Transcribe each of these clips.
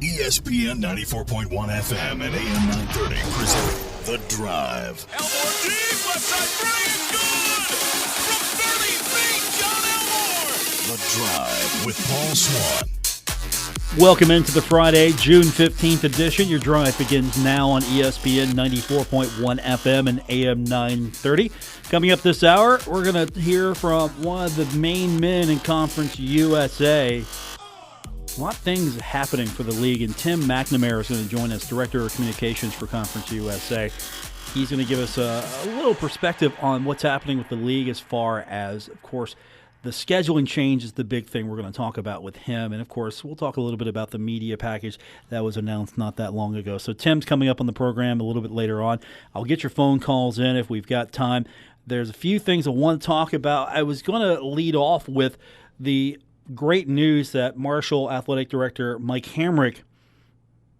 ESPN 94.1 FM and AM 930 present The Drive. Elmore deep, left side, Bryant, good! From 30 feet, John Elmore! The Drive with Paul Swann. Welcome into the Friday, June 15th edition. Your drive begins now on ESPN 94.1 FM and AM 930. Coming up this hour, we're going to hear from one of the main men in Conference USA. A lot of things happening for the league, and Tim McNamara is going to join us, Director of Communications for Conference USA. He's going to give us a little perspective on what's happening with the league as far as, of course, the scheduling change is the big thing we're going to talk about with him. And, of course, we'll talk a little bit about the media package that was announced not that long ago. So Tim's coming up on the program a little bit later on. I'll get your phone calls in if we've got time. There's a few things I want to talk about. I was going to lead off with the great news that Marshall Athletic Director Mike Hamrick,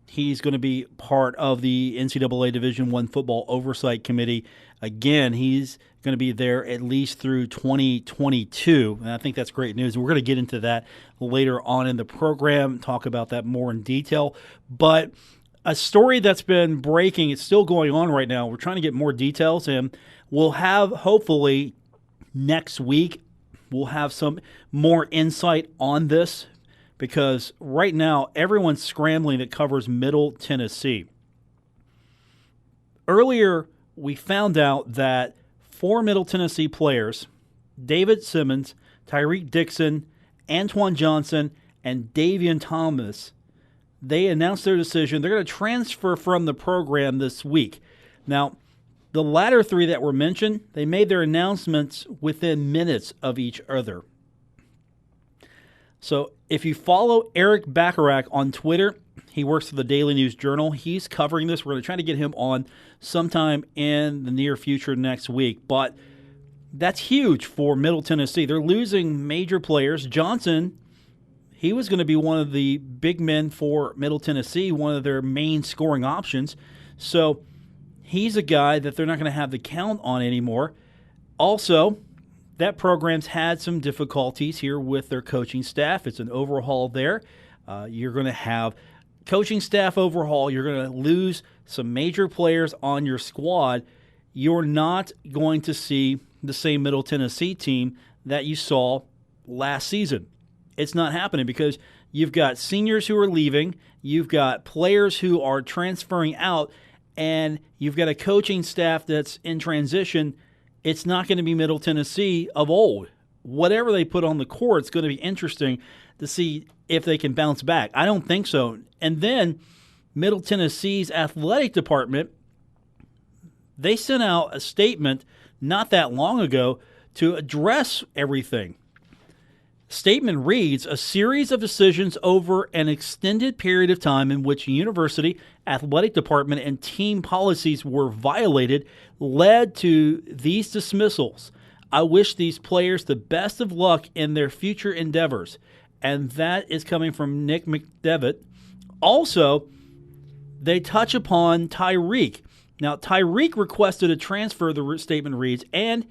he's going to be part of the NCAA Division I Football Oversight Committee. Again, he's going to be there at least through 2022, and I think that's great news. We're going to get into that later on in the program, talk about that more in detail. But a story that's been breaking, it's still going on right now. We're trying to get more details, and we'll have, hopefully, next week, we'll have some more insight on this, because right now everyone's scrambling that covers Middle Tennessee. Earlier, we found out that 4 Middle Tennessee players, David Simmons, Tyreek Dixon, Antoine Johnson, and Davion Thomas, they announced their decision. They're going to transfer from the program this week. Now, the latter 3 that were mentioned, they made their announcements within minutes of each other. So if you follow Eric Bacharach on Twitter, he works for the Daily News Journal. He's covering this. We're going to try to get him on sometime in the near future next week. But that's huge for Middle Tennessee. They're losing major players. Johnson, he was going to be one of the big men for Middle Tennessee, one of their main scoring options. So he's a guy that they're not going to have the count on anymore. Also, that program's had some difficulties here with their coaching staff. It's an overhaul there. You're going to have coaching staff overhaul. You're going to lose some major players on your squad. You're not going to see the same Middle Tennessee team that you saw last season. It's not happening because you've got seniors who are leaving. You've got players who are transferring out. And you've got a coaching staff that's in transition. It's not going to be Middle Tennessee of old. Whatever they put on the court, it's going to be interesting to see if they can bounce back. I don't think so. And then Middle Tennessee's athletic department, they sent out a statement not that long ago to address everything. Statement reads, a series of decisions over an extended period of time in which university, athletic department, and team policies were violated led to these dismissals. I wish these players the best of luck in their future endeavors. And that is coming from Nick McDevitt. Also, they touch upon Tyreek. Now, Tyreek requested a transfer, the statement reads, and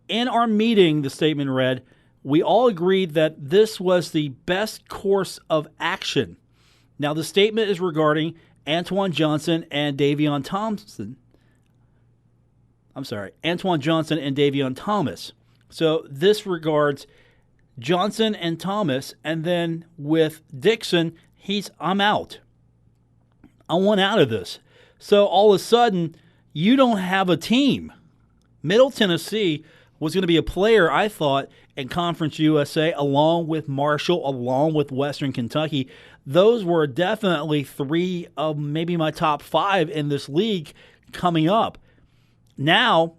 in our meeting, the statement read, we all agreed that this was the best course of action. Now, the statement is regarding Antoine Johnson and Davion Thomas. So this regards Johnson and Thomas, and then with Dixon, I'm out. I want out of this. So all of a sudden, you don't have a team. Middle Tennessee was going to be a player, I thought, in Conference USA, along with Marshall, along with Western Kentucky. Those were definitely 3 of maybe my top 5 in this league coming up. Now,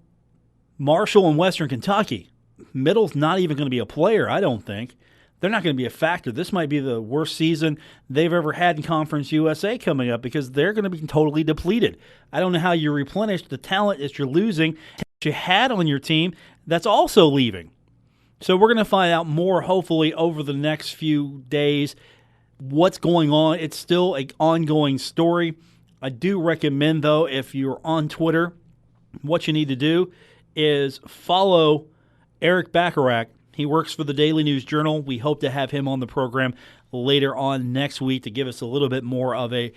Marshall and Western Kentucky, Middle's not even going to be a player, I don't think. They're not going to be a factor. This might be the worst season they've ever had in Conference USA coming up because they're going to be totally depleted. I don't know how you replenish the talent that you're losing that you had on your team that's also leaving. So we're going to find out more, hopefully, over the next few days what's going on. It's still an ongoing story. I do recommend, though, if you're on Twitter, what you need to do is follow Eric Bacharach. He works for the Daily News Journal. We hope to have him on the program later on next week to give us a little bit more of a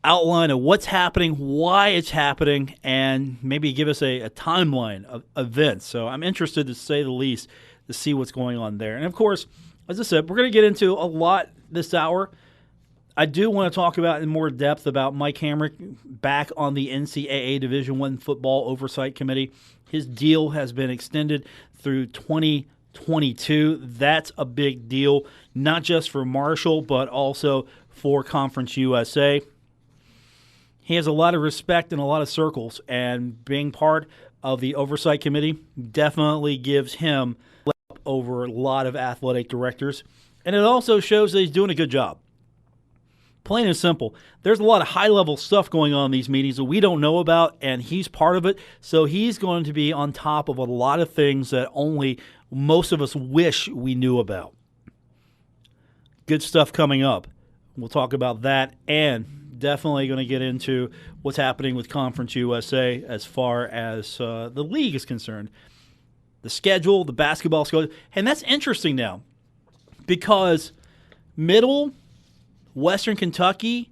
outline of what's happening, why it's happening, and maybe give us a timeline of events. So I'm interested, to say the least, to see what's going on there. And, of course, as I said, we're going to get into a lot this hour. I do want to talk about in more depth about Mike Hamrick back on the NCAA Division I Football Oversight Committee. His deal has been extended through 2022. That's a big deal, not just for Marshall, but also for Conference USA. He has a lot of respect in a lot of circles, and being part of the Oversight Committee definitely gives him a leg up over a lot of athletic directors, and it also shows that he's doing a good job. Plain and simple. There's a lot of high-level stuff going on in these meetings that we don't know about, and he's part of it, so he's going to be on top of a lot of things that only most of us wish we knew about. Good stuff coming up. We'll talk about that, and definitely going to get into what's happening with Conference USA as far as the league is concerned. The schedule, the basketball schedule, and that's interesting now because Middle, Western Kentucky,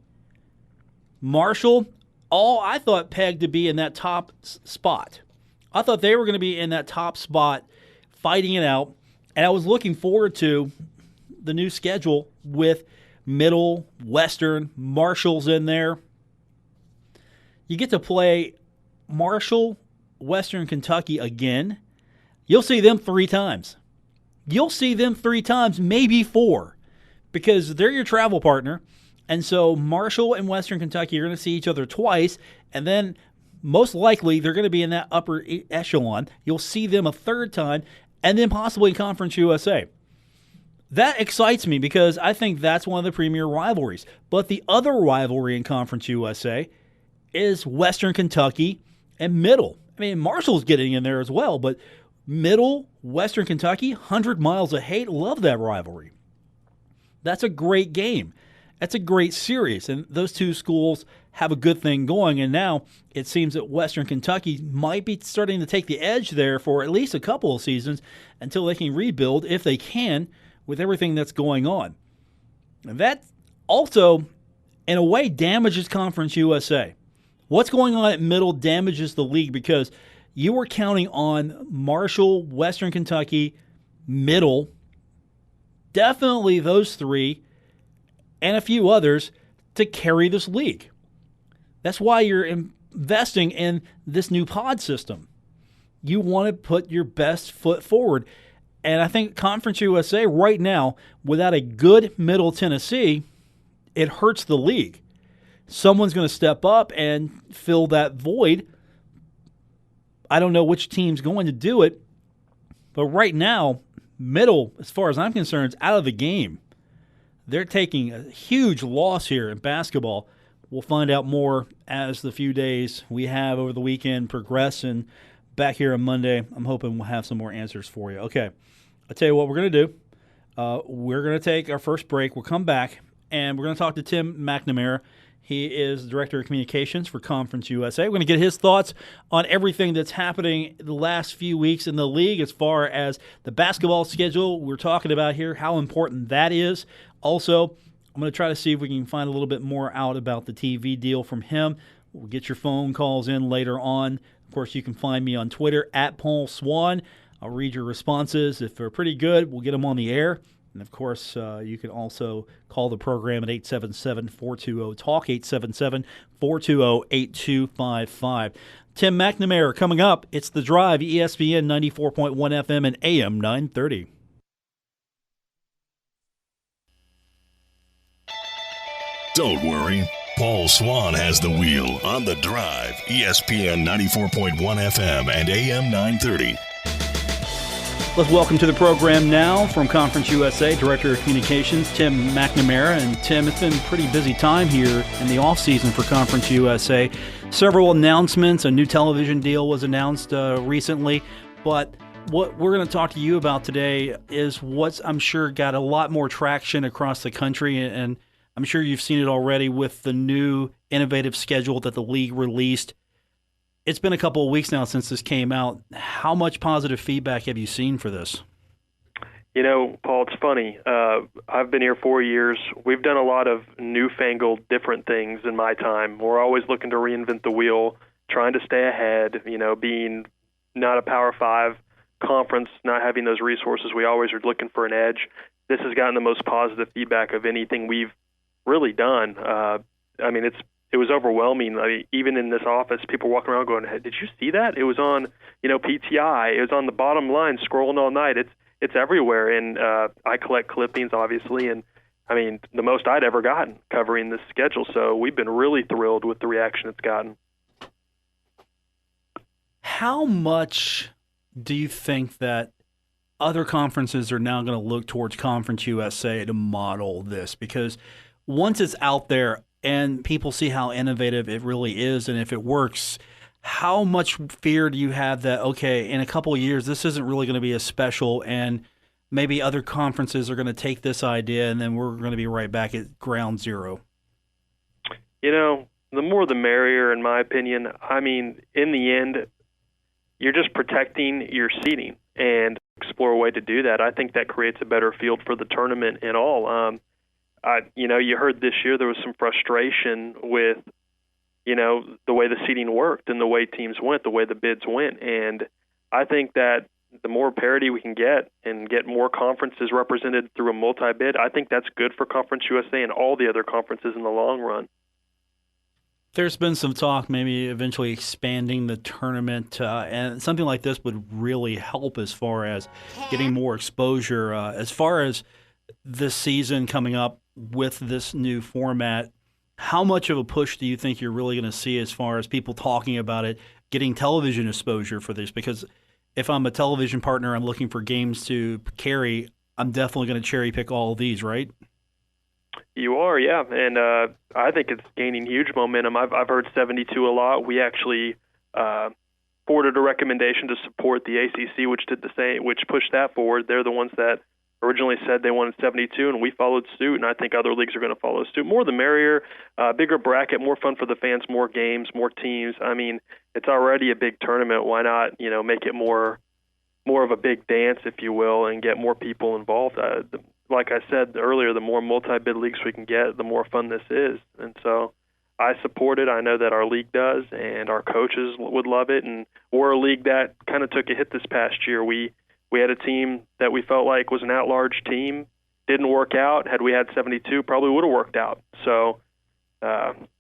Marshall, all I thought pegged to be in that top spot. I thought they were going to be in that top spot fighting it out, and I was looking forward to the new schedule with Middle, Western, Marshall's in there. You get to play Marshall, Western Kentucky again. You'll see them 3 times. You'll see them 3 times, maybe 4. Because they're your travel partner, and so Marshall and Western Kentucky are going to see each other twice, and then most likely they're going to be in that upper echelon. You'll see them a 3rd time, and then possibly Conference USA. That excites me because I think that's one of the premier rivalries. But the other rivalry in Conference USA is Western Kentucky and Middle. I mean, Marshall's getting in there as well, but Middle, Western Kentucky, 100 miles of hate, love that rivalry. That's a great game. That's a great series. And those two schools have a good thing going. And now it seems that Western Kentucky might be starting to take the edge there for at least a couple of seasons until they can rebuild, if they can, with everything that's going on. And that also, in a way, damages Conference USA. What's going on at Middle damages the league because you were counting on Marshall, Western Kentucky, Middle, definitely those 3, and a few others to carry this league. That's why you're investing in this new pod system. You want to put your best foot forward. And I think Conference USA right now, without a good Middle Tennessee, it hurts the league. Someone's going to step up and fill that void. I don't know which team's going to do it, but right now, Middle, as far as I'm concerned, is out of the game. They're taking a huge loss here in basketball. We'll find out more as the few days we have over the weekend progress. And back here on Monday, I'm hoping we'll have some more answers for you. Okay, I'll tell you what we're going to do. We're going to take our first break. We'll come back, and we're going to talk to Tim McNamara. He is the Director of Communications for Conference USA. We're going to get his thoughts on everything that's happening the last few weeks in the league as far as the basketball schedule we're talking about here, how important that is. Also, I'm going to try to see if we can find a little bit more out about the TV deal from him. We'll get your phone calls in later on. Of course, you can find me on Twitter at Paul Swann. I'll read your responses. If they're pretty good, we'll get them on the air. And, of course, you can also call the program at 877-420-TALK, 877-420-8255. Tim McNamara coming up. It's The Drive, ESPN 94.1 FM and AM 930. Don't worry. Paul Swann has the wheel on The Drive, ESPN 94.1 FM and AM 930. Let's welcome to the program now from Conference USA, Director of Communications, Tim McNamara. And Tim, it's been a pretty busy time here in the offseason for Conference USA. Several announcements, a new television deal was announced recently. But what we're going to talk to you about today is what's, I'm sure, got a lot more traction across the country. And I'm sure you've seen it already with the new innovative schedule that the league released. It's been a couple of weeks now since this came out. How much positive feedback have you seen for this? Paul, it's funny. I've been here 4 years. We've done a lot of newfangled different things in my time. We're always looking to reinvent the wheel, trying to stay ahead, being not a Power 5 conference, not having those resources. We always are looking for an edge. This has gotten the most positive feedback of anything we've really done. It was overwhelming. Even in this office, people walking around going, "Hey, did you see that? It was on, PTI. It was on the bottom line, scrolling all night. It's everywhere." And I collect clippings, obviously, and the most I'd ever gotten covering this schedule. So we've been really thrilled with the reaction it's gotten. How much do you think that other conferences are now going to look towards Conference USA to model this? Because once it's out there and people see how innovative it really is, and if it works, how much fear do you have that, okay, in a couple of years, this isn't really going to be as special, and maybe other conferences are going to take this idea, and then we're going to be right back at ground zero? The more the merrier, in my opinion. In the end, you're just protecting your seeding and explore a way to do that. I think that creates a better field for the tournament and all. You heard this year there was some frustration with, the way the seeding worked and the way teams went, the way the bids went. And I think that the more parity we can get and get more conferences represented through a multi-bid, I think that's good for Conference USA and all the other conferences in the long run. There's been some talk maybe eventually expanding the tournament, and something like this would really help as far as getting more exposure. As far as this season coming up with this new format, how much of a push do you think you're really going to see as far as people talking about it, getting television exposure for this? Because if I'm a television partner, I'm looking for games to carry, I'm definitely going to cherry pick all of these, right? You are, yeah, and I think it's gaining huge momentum. I've heard 72 a lot. We actually forwarded a recommendation to support the ACC, which did the same, which pushed that forward. They're the ones that originally said they wanted 72, and we followed suit, and I think other leagues are going to follow suit. More the merrier, bigger bracket, more fun for the fans, more games, more teams. It's already a big tournament. Why not, make it more of a big dance, if you will, and get more people involved. Like I said earlier, the more multi-bid leagues we can get, the more fun this is. And so I support it. I know that our league does, and our coaches would love it. And we're a league that kind of took a hit this past year. We had a team that we felt like was an at-large team. Didn't work out. Had we had 72, probably would have worked out. So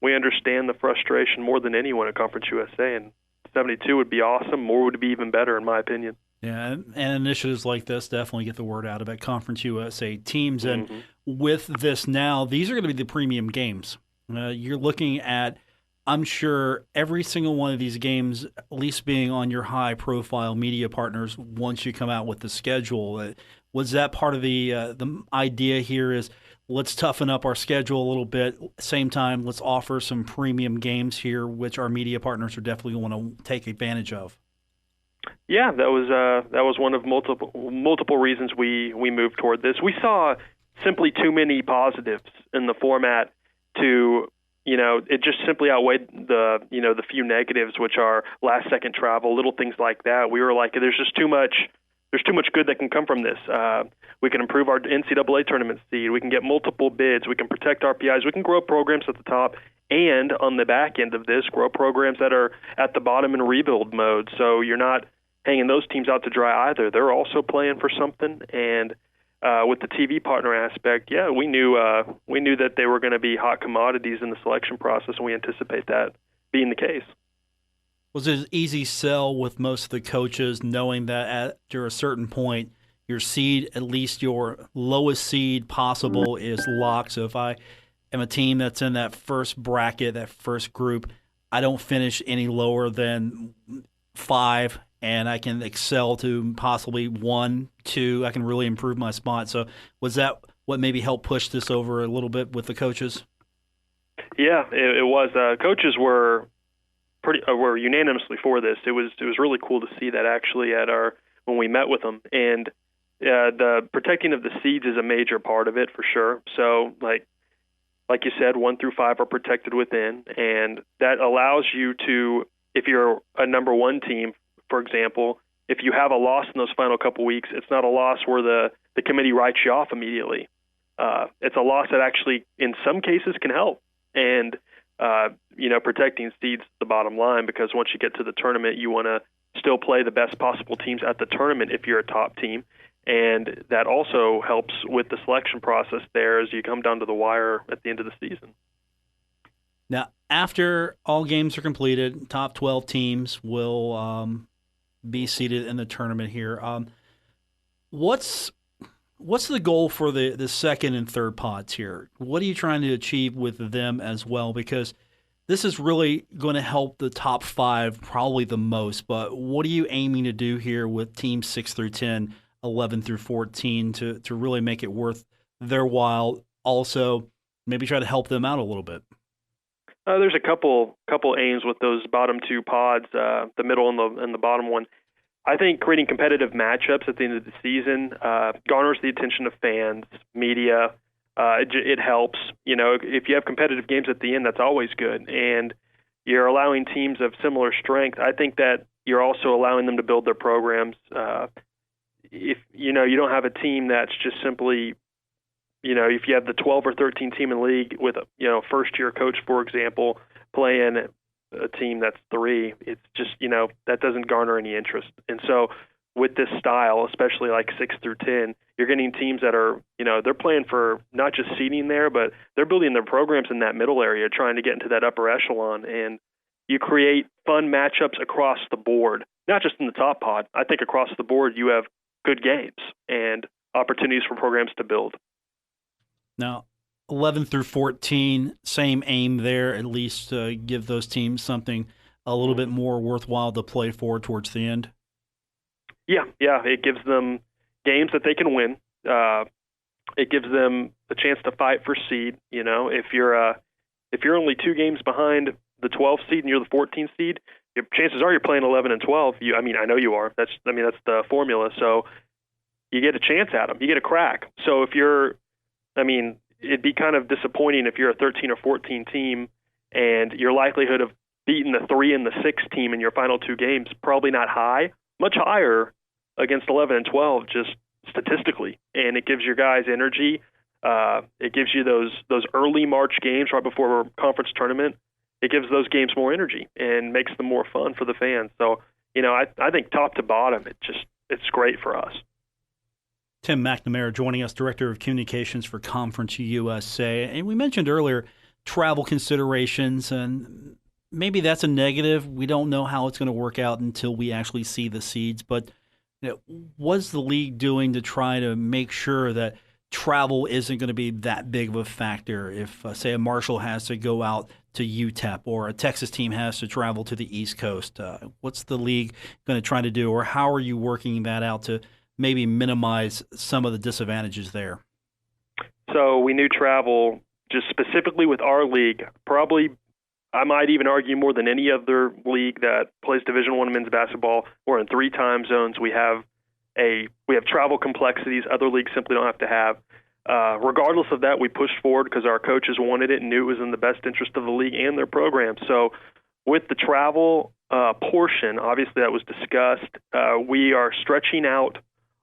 we understand the frustration more than anyone at Conference USA, and 72 would be awesome. More would be even better, in my opinion. Yeah, and initiatives like this definitely get the word out about Conference USA teams. And with this now, these are going to be the premium games. You're looking at, I'm sure, every single one of these games at least being on your high-profile media partners once you come out with the schedule. Was that part of the idea here is let's toughen up our schedule a little bit. Same time, let's offer some premium games here, which our media partners are definitely going to take advantage of? Yeah, that was one of multiple reasons we moved toward this. We saw simply too many positives in the format to, it just simply outweighed the few negatives, which are last second travel, little things like that. We were like, there's too much good that can come from this. We can improve our NCAA tournament seed. We can get multiple bids. We can protect RPIs. We can grow programs at the top, and on the back end of this, grow programs that are at the bottom in rebuild mode. So you're not hanging those teams out to dry either. They're also playing for something. And with the TV partner aspect, yeah, we knew that they were going to be hot commodities in the selection process, and we anticipate that being the case. Was it an easy sell with most of the coaches, knowing that after a certain point, your seed, at least your lowest seed possible, is locked? So if I am a team that's in that first bracket, that first group, I don't finish any lower than 5, and I can excel to possibly 1, 2. I can really improve my spot. So was that what maybe helped push this over a little bit with the coaches? Yeah, it was. Coaches were unanimously for this. It was really cool to see that actually when we met with them. And the protecting of the seeds is a major part of it for sure. So like you said, 1 through 5 are protected within, and that allows you to, if you're a number 1 team, for example, if you have a loss in those final couple weeks, it's not a loss where the the committee writes you off immediately. It's a loss that actually, in some cases, can help. And, protecting seeds the bottom line, because once you get to the tournament, you want to still play the best possible teams at the tournament if you're a top team. And that also helps with the selection process there as you come down to the wire at the end of the season. Now, after all games are completed, top 12 teams will be seated in the tournament here. What's the goal for the second and third pods here? What are you trying to achieve with them as well? Because this is really going to help the top 5 probably the most. But what are you aiming to do here with teams 6 through 10, 11 through 14 to really make it worth their while? Also, maybe try to help them out a little bit. There's a couple aims with those bottom 2 pods, the middle and the bottom one. I think creating competitive matchups at the end of the season garners the attention of fans, media. It helps. If you have competitive games at the end, that's always good. And you're allowing teams of similar strength. I think that you're also allowing them to build their programs. If you don't have a team that's just simply, if you have the 12 or 13 team in the league with a first-year coach, for example, playing a team that's 3, it's just, that doesn't garner any interest. And so with this style, especially like 6 through 10, you're getting teams that are, they're playing for not just seeding there, but they're building their programs in that middle area, trying to get into that upper echelon. And you create fun matchups across the board, not just in the top pod. I think across the board you have good games and opportunities for programs to build. Now, 11 through 14, same aim there, at least give those teams something a little bit more worthwhile to play for towards the end. Yeah, it gives them games that they can win. It gives them a chance to fight for seed. If you're only 2 games behind the 12th seed and you're the 14th seed, your chances are you're playing 11 and 12. I know you are. That's the formula. So you get a chance at them. You get a crack. So if it'd be kind of disappointing if you're a 13 or 14 team and your likelihood of beating the 3 and the 6 team in your final 2 games probably not high, much higher against 11 and 12 just statistically. And it gives your guys energy. It gives you those early March games right before a conference tournament. It gives those games more energy and makes them more fun for the fans. So, I think top to bottom, it's great for us. Tim McNamara joining us, Director of Communications for Conference USA. And we mentioned earlier travel considerations, and maybe that's a negative. We don't know how it's going to work out until we actually see the seeds. But what's the league doing to try to make sure that travel isn't going to be that big of a factor? If, say, a Marshall has to go out to UTEP or a Texas team has to travel to the East Coast, what's the league going to try to do, or how are you working that out to maybe minimize some of the disadvantages there? So we knew travel, just specifically with our league, probably I might even argue more than any other league that plays Division I men's basketball. We're in 3 time zones. We have travel complexities other leagues simply don't have to have. Regardless of that, we pushed forward because our coaches wanted it and knew it was in the best interest of the league and their program. So with the travel portion, obviously that was discussed. We are stretching out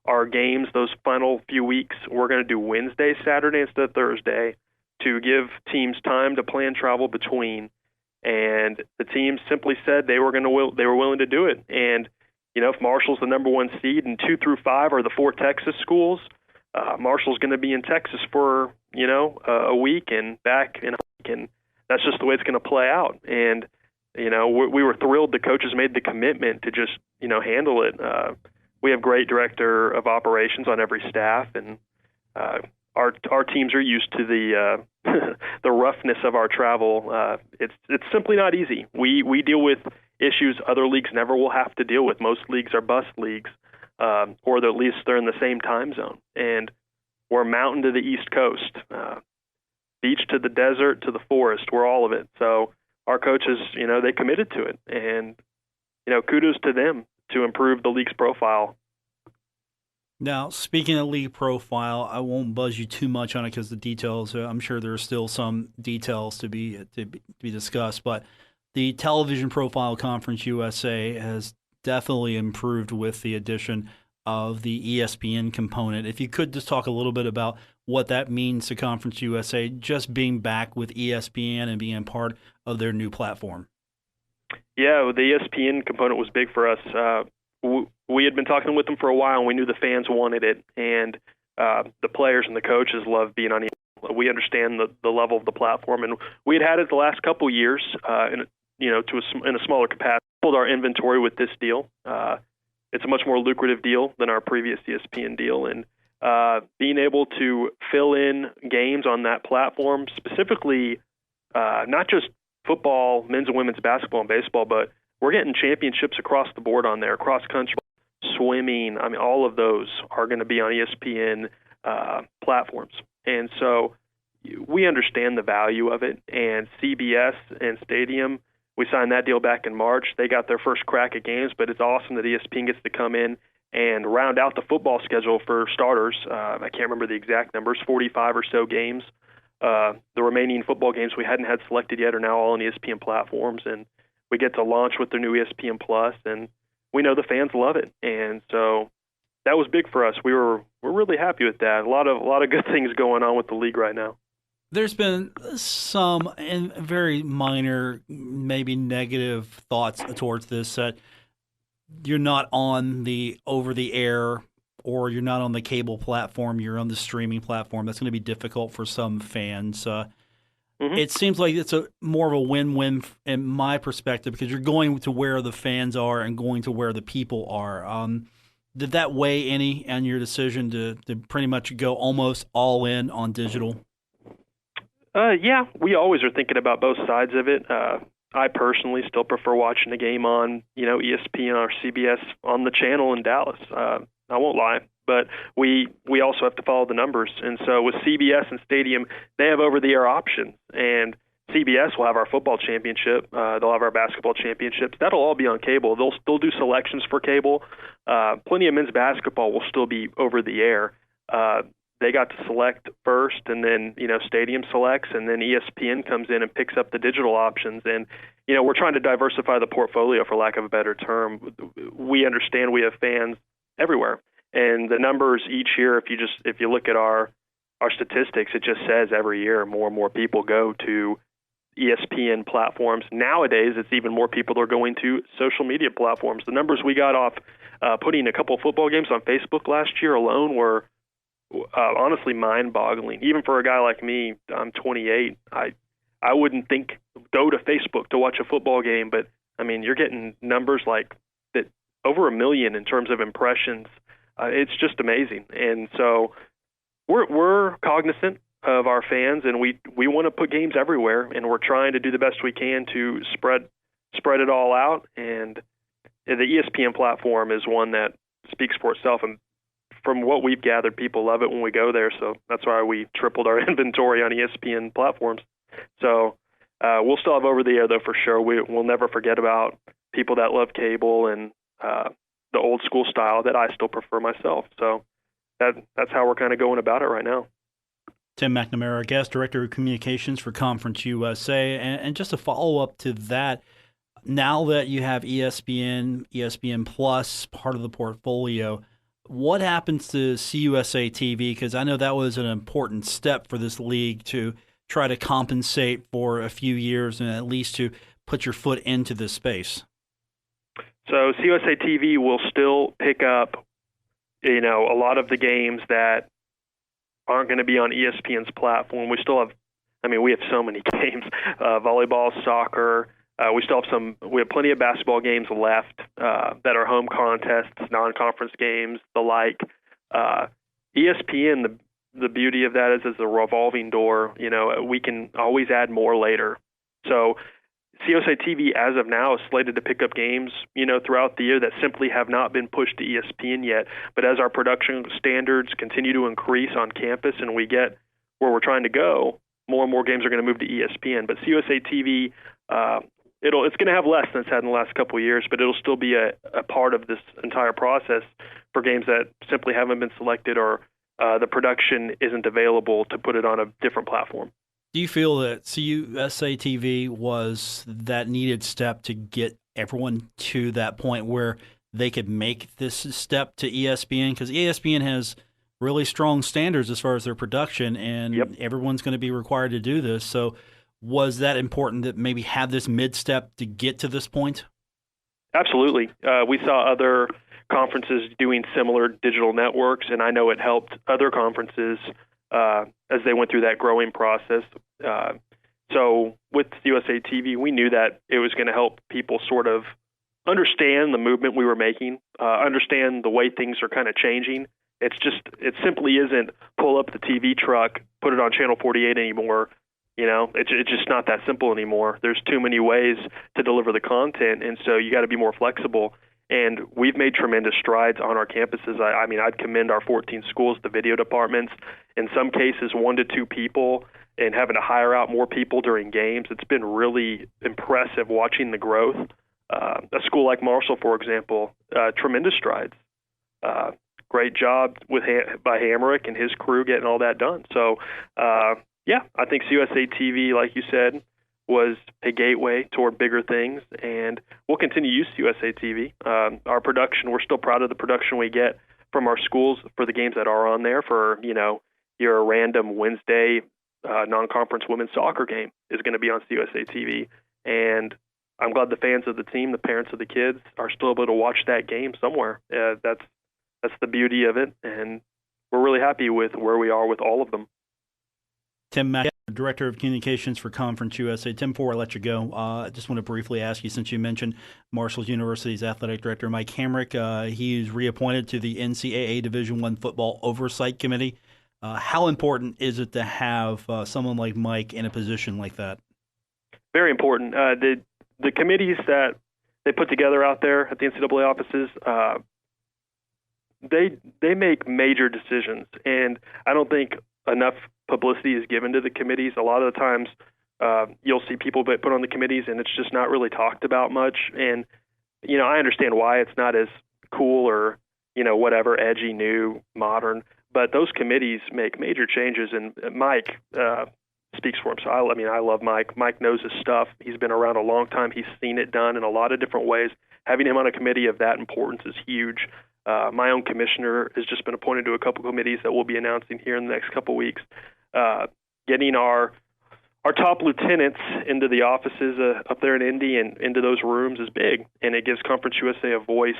our games those final few weeks. We're going to do Wednesday, Saturday instead of Thursday to give teams time to plan travel between. And the teams simply said they were willing to do it. And if Marshall's the number 1 seed and 2 through 5 are the 4 Texas schools, Marshall's going to be in Texas for a week and back in a week, and that's just the way it's going to play out. And we were thrilled the coaches made the commitment to just handle it. We have great director of operations on every staff, and our teams are used to the the roughness of our travel. It's simply not easy. We deal with issues other leagues never will have to deal with. Most leagues are bus leagues, or at least they're in the same time zone. And we're mountain to the East Coast, beach to the desert to the forest. We're all of it. So our coaches, they committed to it, and kudos to them to improve the league's profile. Now, speaking of league profile, I won't buzz you too much on it because the details, I'm sure there are still some details to be discussed, but the television profile Conference USA has definitely improved with the addition of the ESPN component. If you could just talk a little bit about what that means to Conference USA, just being back with ESPN and being part of their new platform. Yeah, the ESPN component was big for us. We had been talking with them for a while, and we knew the fans wanted it, and the players and the coaches love being on ESPN. We understand the level of the platform, and we had it the last couple years, in a smaller capacity. Pulled our inventory with this deal. It's a much more lucrative deal than our previous ESPN deal, and being able to fill in games on that platform, specifically not just football, men's and women's basketball and baseball, but we're getting championships across the board on there, cross country, swimming. I mean, all of those are going to be on ESPN platforms. And so we understand the value of it. And CBS and Stadium, we signed that deal back in March. They got their first crack at games, but it's awesome that ESPN gets to come in and round out the football schedule for starters. I can't remember the exact numbers, 45 or so games. The remaining football games we hadn't had selected yet are now all on ESPN platforms, and we get to launch with the new ESPN Plus, and we know the fans love it. And so that was big for us. We're really happy with that. A lot of good things going on with the league right now. There's been some and very minor, maybe negative thoughts towards this, that you're not on the over-the-air or you're not on the cable platform, you're on the streaming platform. That's going to be difficult for some fans. It seems like it's more of a win-win in my perspective, because you're going to where the fans are and going to where the people are. Did that weigh any on your decision to pretty much go almost all in on digital? Yeah, we always are thinking about both sides of it. I personally still prefer watching the game on, ESPN or CBS on the channel in Dallas. I won't lie, but we also have to follow the numbers. And so with CBS and Stadium, they have over-the-air options. And CBS will have our football championship. They'll have our basketball championships. That'll all be on cable. They'll still do selections for cable. Plenty of men's basketball will still be over the air. They got to select first, and then Stadium selects, and then ESPN comes in and picks up the digital options. And we're trying to diversify the portfolio, for lack of a better term. We understand we have fans everywhere, and the numbers each year, if you look at our statistics, it just says every year more and more people go to ESPN platforms. Nowadays, it's even more people that are going to social media platforms. The numbers we got off putting a couple of football games on Facebook last year alone were honestly mind-boggling. Even for a guy like me, I'm 28. I wouldn't think go to Facebook to watch a football game, but I mean, you're getting numbers like that, over 1 million in terms of impressions. It's just amazing. And so we're cognizant of our fans, and we want to put games everywhere, and we're trying to do the best we can to spread it all out. And the ESPN platform is one that speaks for itself, and from what we've gathered, people love it when we go there. So that's why we tripled our inventory on ESPN platforms. So we'll still have over the air, though, for sure. We'll never forget about people that love cable and the old school style that I still prefer myself. So that's how we're kind of going about it right now. Tim McNamara, guest director of communications for Conference USA. And just a follow-up to that, now that you have ESPN Plus, part of the portfolio, what happens to CUSA TV? Because I know that was an important step for this league to try to compensate for a few years and at least to put your foot into this space. So CUSA TV will still pick up, a lot of the games that aren't going to be on ESPN's platform. We still have, we have so many games, volleyball, soccer. We have plenty of basketball games left that are home contests, non-conference games, the like. ESPN, the beauty of that is a revolving door. We can always add more later. So CUSA TV, as of now, is slated to pick up games, throughout the year that simply have not been pushed to ESPN yet. But as our production standards continue to increase on campus and we get where we're trying to go, more and more games are going to move to ESPN. But CUSA TV, it's going to have less than it's had in the last couple of years, but it'll still be a part of this entire process for games that simply haven't been selected or the production isn't available to put it on a different platform. Do you feel that CUSA TV was that needed step to get everyone to that point where they could make this step to ESPN? Because ESPN has really strong standards as far as their production, and everyone's going to be required to do this. So was that important that maybe have this mid-step to get to this point? Absolutely. We saw other conferences doing similar digital networks, and I know it helped other conferences as they went through that growing process. So with USA TV, we knew that it was going to help people sort of understand the movement we were making, understand the way things are kind of changing. It simply isn't pull up the TV truck, put it on Channel 48 anymore. It's just not that simple anymore. There's too many ways to deliver the content, and so you got to be more flexible. And we've made tremendous strides on our campuses. I mean, I'd commend our 14 schools, the video departments. In some cases, 1 to 2 people, and having to hire out more people during games. It's been really impressive watching the growth. A school like Marshall, for example, tremendous strides. Great job by Hamrick and his crew getting all that done. So, I think USA TV, like you said, was a gateway toward bigger things, and we'll continue to use USA TV. Our production, we're still proud of the production we get from our schools for the games that are on there. For your random Wednesday non-conference women's soccer game is going to be on USA TV, and I'm glad the fans of the team, the parents of the kids, are still able to watch that game somewhere. That's the beauty of it, and we're really happy with where we are with all of them. Tim McNamara, Director of Communications for Conference USA. Tim, before I let you go, I just want to briefly ask you, since you mentioned Marshall University's athletic director, Mike Hamrick, he's reappointed to the NCAA Division I Football Oversight Committee. How important is it to have someone like Mike in a position like that? Very important. The committees that they put together out there at the NCAA offices, they make major decisions, and I don't think enough publicity is given to the committees. A lot of the times you'll see people put on the committees, and it's just not really talked about much. And, I understand why it's not as cool or, whatever, edgy, new, modern, but those committees make major changes, and Mike speaks for him. So, I love Mike. Mike knows his stuff. He's been around a long time. He's seen it done in a lot of different ways. Having him on a committee of that importance is huge. My own commissioner has just been appointed to a couple committees that we'll be announcing here in the next couple weeks. Getting our top lieutenants into the offices up there in Indy and into those rooms is big, and it gives Conference USA a voice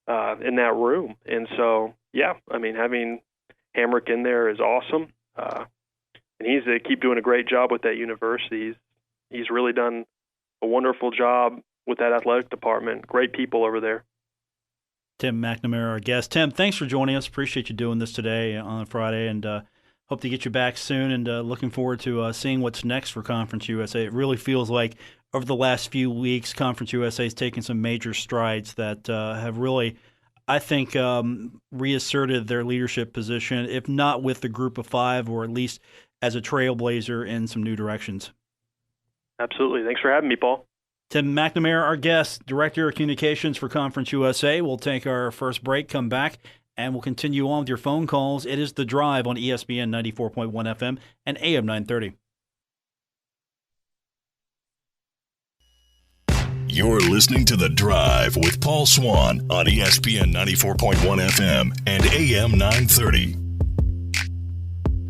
in that room. And so, having Hamrick in there is awesome. And he's keep doing a great job with that university. He's really done a wonderful job with that athletic department. Great people over there. Tim McNamara, our guest. Tim, thanks for joining us. Appreciate you doing this today on Friday, and hope to get you back soon, and looking forward to seeing what's next for Conference USA. It really feels like over the last few weeks, Conference USA has taken some major strides that have really, I think, reasserted their leadership position, if not with the group of five, or at least as a trailblazer in some new directions. Absolutely. Thanks for having me, Paul. Tim McNamara, our guest, Director of Communications for Conference USA. We'll take our first break, come back, and we'll continue on with your phone calls. It is The Drive on ESPN 94.1 FM and AM 930. You're listening to The Drive with Paul Swann on ESPN 94.1 FM and AM 930.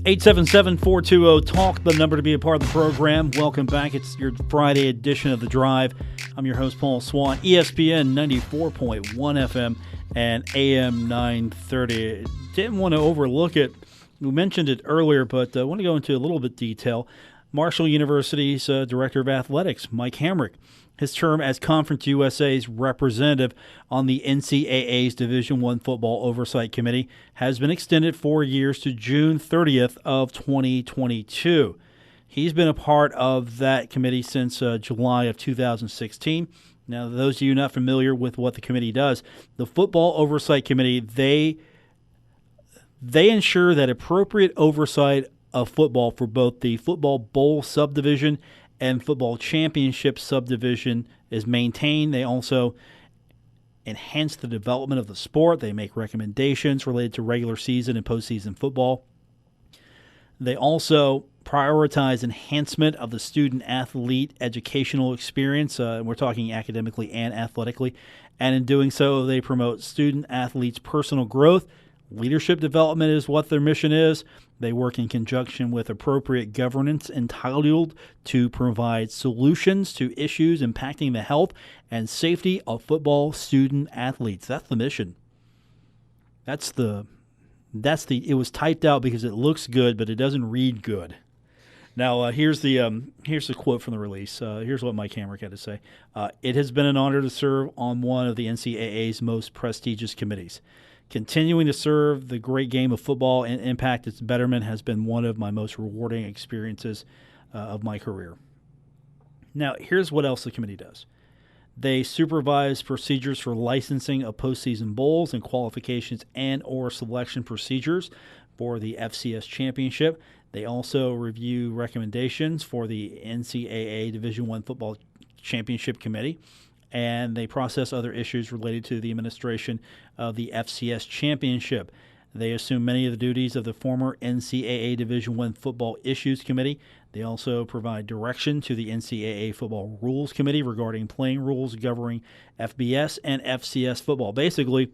877-420-TALK, the number to be a part of the program. Welcome back. It's your Friday edition of The Drive. I'm your host, Paul Swann, ESPN 94.1 FM and AM 930. Didn't want to overlook it. We mentioned it earlier, but I want to go into a little bit detail. Marshall University's Director of Athletics, Mike Hamrick. His term as Conference USA's representative on the NCAA's Division I Football Oversight Committee has been extended 4 years to June 30th of 2022. He's been a part of that committee since July of 2016. Now, those of you not familiar with what the committee does, the Football Oversight Committee, they ensure that appropriate oversight of football for both the Football Bowl subdivision and Football Championship subdivision is maintained. They also enhance the development of the sport. They make recommendations related to regular season and postseason football. They also prioritize enhancement of the student-athlete educational experience. We're talking academically and athletically. And in doing so, they promote student-athletes' personal growth. Leadership development is what their mission is. They work in conjunction with appropriate governance entitled to provide solutions to issues impacting the health and safety of football student-athletes. That's the mission. It was typed out because it looks good, but it doesn't read good. Now, here's the quote from the release. Here's what Mike Hamrick had to say. It has been an honor to serve on one of the NCAA's most prestigious committees. Continuing to serve the great game of football and impact its betterment has been one of my most rewarding experiences of my career. Now, here's what else the committee does. They supervise procedures for licensing of postseason bowls and qualifications and or selection procedures for the FCS championship. They also review recommendations for the NCAA Division I Football Championship Committee, and they process other issues related to the administration of the FCS Championship. They assume many of the duties of the former NCAA Division I Football Issues Committee. They also provide direction to the NCAA Football Rules Committee regarding playing rules governing FBS and FCS football. Basically,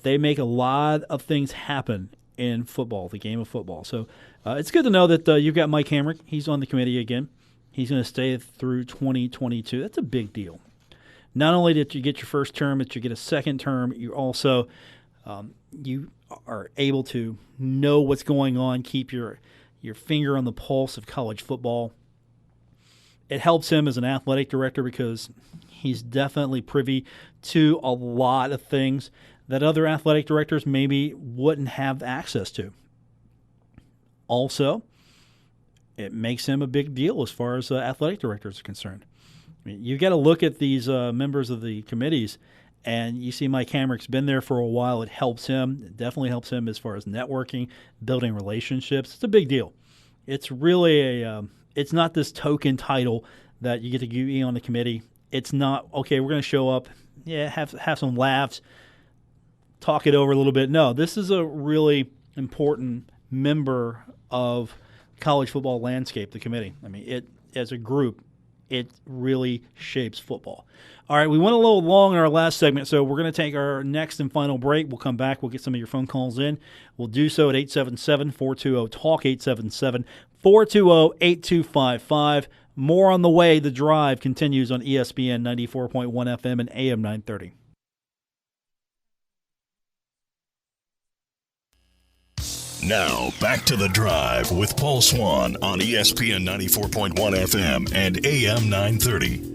they make a lot of things happen in football, the game of football. So it's good to know that you've got Mike Hamrick. He's on the committee again. He's going to stay through 2022. That's a big deal. Not only did you get your first term, but you get a second term. You also you are able to know what's going on, keep your finger on the pulse of college football. It helps him as an athletic director because he's definitely privy to a lot of things that other athletic directors maybe wouldn't have access to. Also, it makes him a big deal as far as athletic directors are concerned. I mean, you've got to look at these members of the committees, and you see Mike Hamrick's been there for a while. It helps him. It definitely helps him as far as networking, building relationships. It's a big deal. It's really it's not this token title that you get to be on the committee. It's not, okay, we're going to show up, have some laughs, talk it over a little bit. No, this is a really important member of college football landscape, the committee. I mean, it as a group, it really shapes football. All right, we went a little long in our last segment, so we're going to take our next and final break. We'll come back. We'll get some of your phone calls in. We'll do so at 877-420-TALK, 877-420-8255. More on the way. The Drive continues on ESPN 94.1 FM and AM 930. Now, back to The Drive with Paul Swann on ESPN 94.1 FM and AM 930.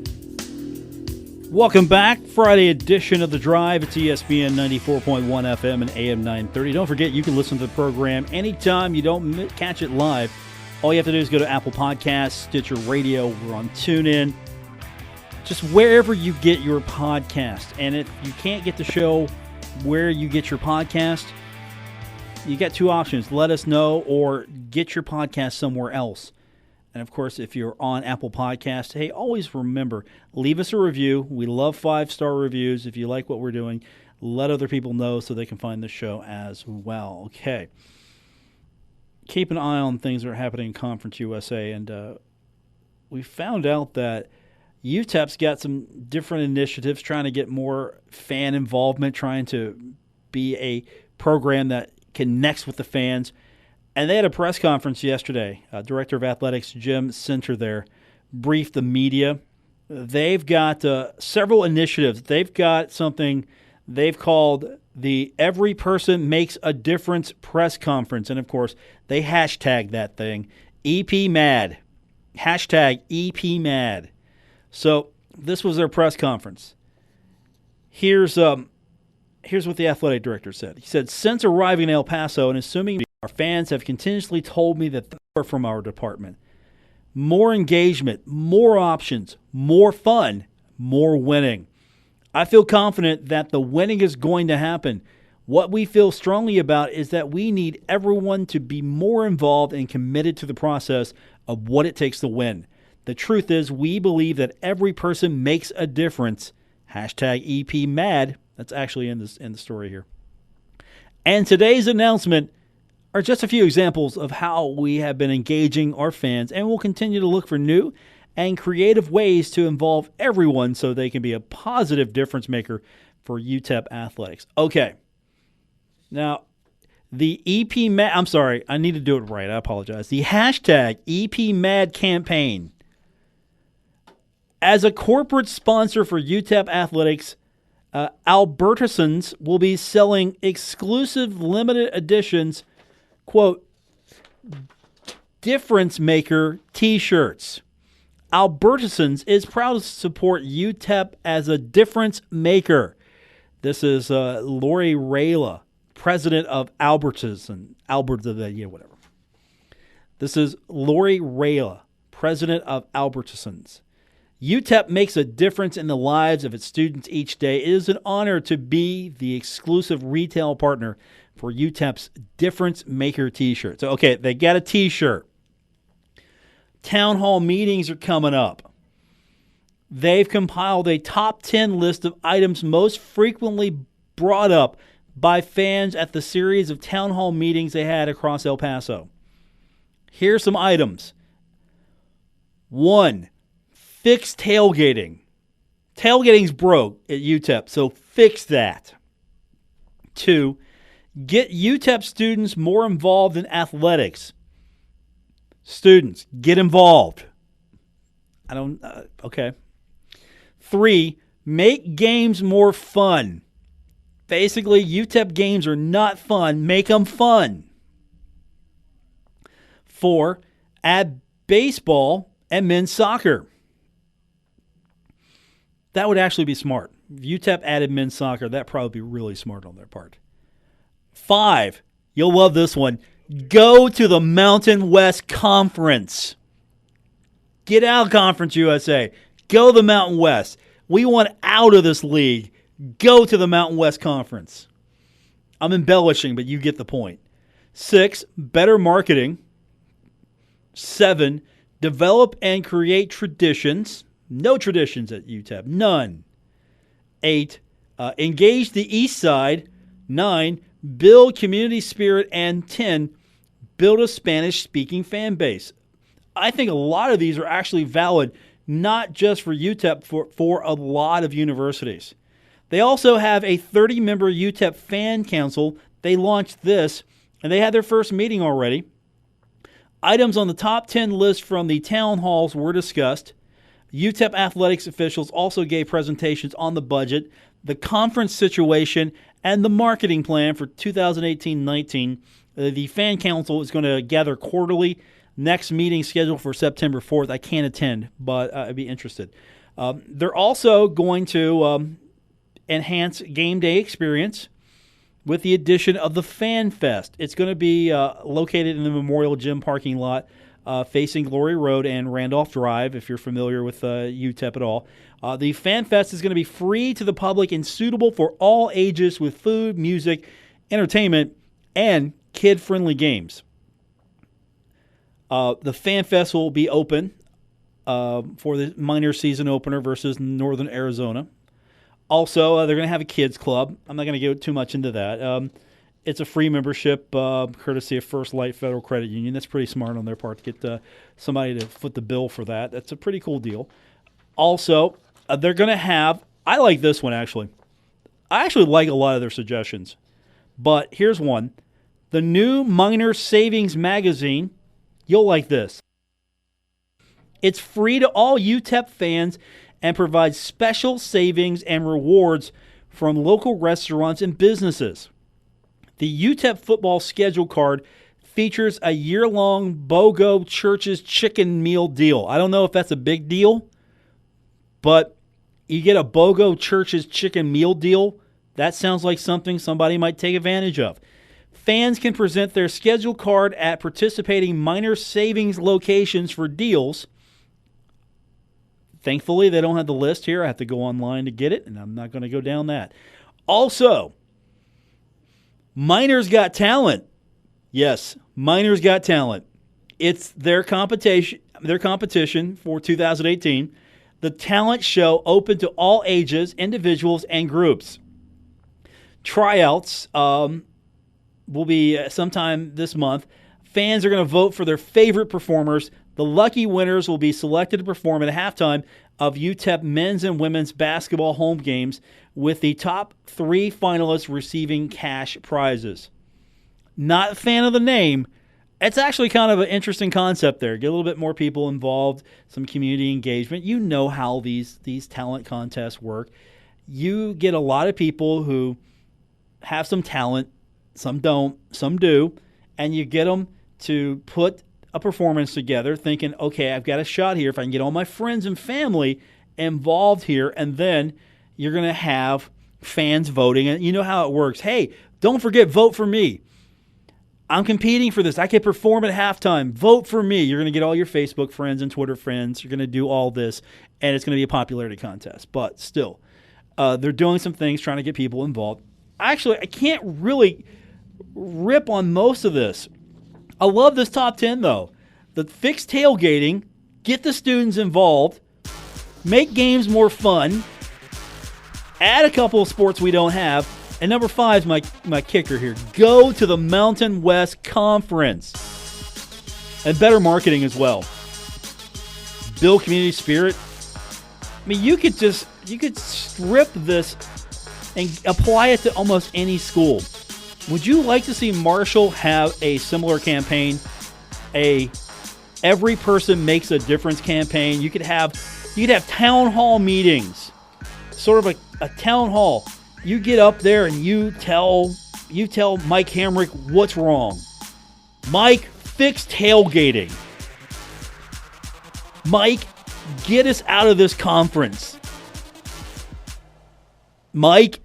Welcome back. Friday edition of The Drive. It's ESPN 94.1 FM and AM 930. Don't forget, you can listen to the program anytime you don't catch it live. All you have to do is go to Apple Podcasts, Stitcher Radio. We're on TuneIn. Just wherever you get your podcast. And if you can't get the show where you get your podcast, you got two options. Let us know or get your podcast somewhere else. And, of course, if you're on Apple Podcasts, hey, always remember, leave us a review. We love 5-star reviews. If you like what we're doing, let other people know so they can find the show as well. Okay. Keep an eye on things that are happening in Conference USA. And we found out that UTEP's got some different initiatives trying to get more fan involvement, trying to be a program that connects with the fans. And they had a press conference yesterday. Director of Athletics Jim Center there briefed the media. They've got several initiatives. They've got something they've called the Every Person Makes a Difference press conference. And, of course, they hashtag that thing, EPMAD. Hashtag EPMAD. So this was their press conference. Here's what the athletic director said. He said, since arriving in El Paso and assuming our fans have continuously told me that they're from our department. More engagement, more options, more fun, more winning. I feel confident that the winning is going to happen. What we feel strongly about is that we need everyone to be more involved and committed to the process of what it takes to win. The truth is, we believe that every person makes a difference. Hashtag EPMAD. That's actually in the story here. And today's announcement are just a few examples of how we have been engaging our fans and will continue to look for new and creative ways to involve everyone so they can be a positive difference maker for UTEP athletics. Okay. Now, the EP-MAD, I'm sorry, I need to do it right. I apologize. The hashtag EP-MAD campaign. As a corporate sponsor for UTEP athletics, Albertisons will be selling exclusive limited editions, quote, difference maker t-shirts. Albertisons is proud to support UTEP as a difference maker. This is Lori Rayla, president of Albertson. Whatever. This is Lori Rayla, president of Albertisons. UTEP makes a difference in the lives of its students each day. It is an honor to be the exclusive retail partner for UTEP's Difference Maker t-shirts. So, okay, they got a t-shirt. Town hall meetings are coming up. They've compiled a top 10 list of items most frequently brought up by fans at the series of town hall meetings they had across El Paso. Here's some items. 1. Fix tailgating. Tailgating's broke at UTEP, so fix that. 2. Get UTEP students more involved in athletics. Students, get involved. Okay. 3. Make games more fun. Basically, UTEP games are not fun. Make them fun. 4. Add baseball and men's soccer. That would actually be smart. If UTEP added men's soccer, that'd probably be really smart on their part. 5. You'll love this one. Go to the Mountain West Conference. Get out, Conference USA. Go to the Mountain West. We want out of this league. Go to the Mountain West Conference. I'm embellishing, but you get the point. 6. Better marketing. 7. Develop and create traditions. No traditions at UTEP. None. 8. Engage the East Side. 9. Build community spirit. And 10. Build a Spanish-speaking fan base. I think a lot of these are actually valid, not just for UTEP, for a lot of universities. They also have a 30-member UTEP fan council. They launched this, and they had their first meeting already. Items on the top 10 list from the town halls were discussed. UTEP athletics officials also gave presentations on the budget, the conference situation, and the marketing plan for 2018-19. The fan council is going to gather quarterly. Next meeting scheduled for September 4th. I can't attend, but I'd be interested. They're also going to enhance game day experience with the addition of the Fan Fest. It's going to be located in the Memorial Gym parking lot facing Glory Road and Randolph Drive, if you're familiar with UTEP at all. The Fan Fest is going to be free to the public and suitable for all ages with food, music, entertainment, and kid-friendly games. The Fan Fest will be open for the minor season opener versus Northern Arizona. Also, they're going to have a kids club. I'm not going to go too much into that. It's a free membership, courtesy of First Light Federal Credit Union. That's pretty smart on their part to get somebody to foot the bill for that. That's a pretty cool deal. Also, they're going to have – I like this one, actually. I actually like a lot of their suggestions. But here's one. The new Minor Savings Magazine. You'll like this. It's free to all UTEP fans and provides special savings and rewards from local restaurants and businesses. The UTEP football schedule card features a year-long BOGO Church's chicken meal deal. I don't know if that's a big deal, but you get a BOGO Church's chicken meal deal. That sounds like something somebody might take advantage of. Fans can present their schedule card at participating minor savings locations for deals. Thankfully, they don't have the list here. I have to go online to get it, and I'm not going to go down that. Also, Miners Got Talent. Yes, Miners Got Talent. It's their competition for 2018. The talent show open to all ages, individuals, and groups. Tryouts will be sometime this month. Fans are going to vote for their favorite performers. The lucky winners will be selected to perform at halftime of UTEP men's and women's basketball home games, with the top 3 finalists receiving cash prizes. Not a fan of the name. It's actually kind of an interesting concept there. Get a little bit more people involved, some community engagement. You know how these talent contests work. You get a lot of people who have some talent, some don't, some do, and you get them to put a performance together thinking, okay, I've got a shot here if I can get all my friends and family involved here, and then you're going to have fans voting. And you know how it works. Hey, don't forget, vote for me. I'm competing for this. I can perform at halftime. Vote for me. You're going to get all your Facebook friends and Twitter friends. You're going to do all this, and it's going to be a popularity contest. But still, they're doing some things trying to get people involved. Actually, I can't really rip on most of this. I love this top 10, though. The fixed tailgating, get the students involved, make games more fun, add a couple of sports we don't have, and number 5 is my kicker here. Go to the Mountain West Conference. And better marketing as well. Build community spirit. I mean, you could strip this and apply it to almost any school. Would you like to see Marshall have a similar campaign? Every person makes a difference campaign. You could have town hall meetings. Sort of a town hall. You get up there and you tell Mike Hamrick what's wrong. Mike, fix tailgating. Mike, get us out of this conference. Mike,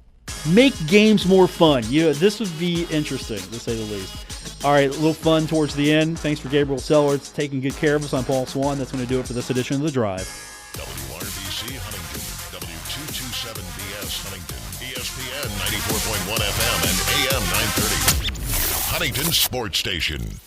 make games more fun. This would be interesting, to say the least. All right, a little fun towards the end. Thanks for Gabriel Sellards taking good care of us. I'm Paul Swann. That's going to do it for this edition of The Drive. WRBC Huntington, W227BS Huntington, ESPN 94.1 FM and AM 930. Huntington Sports Station.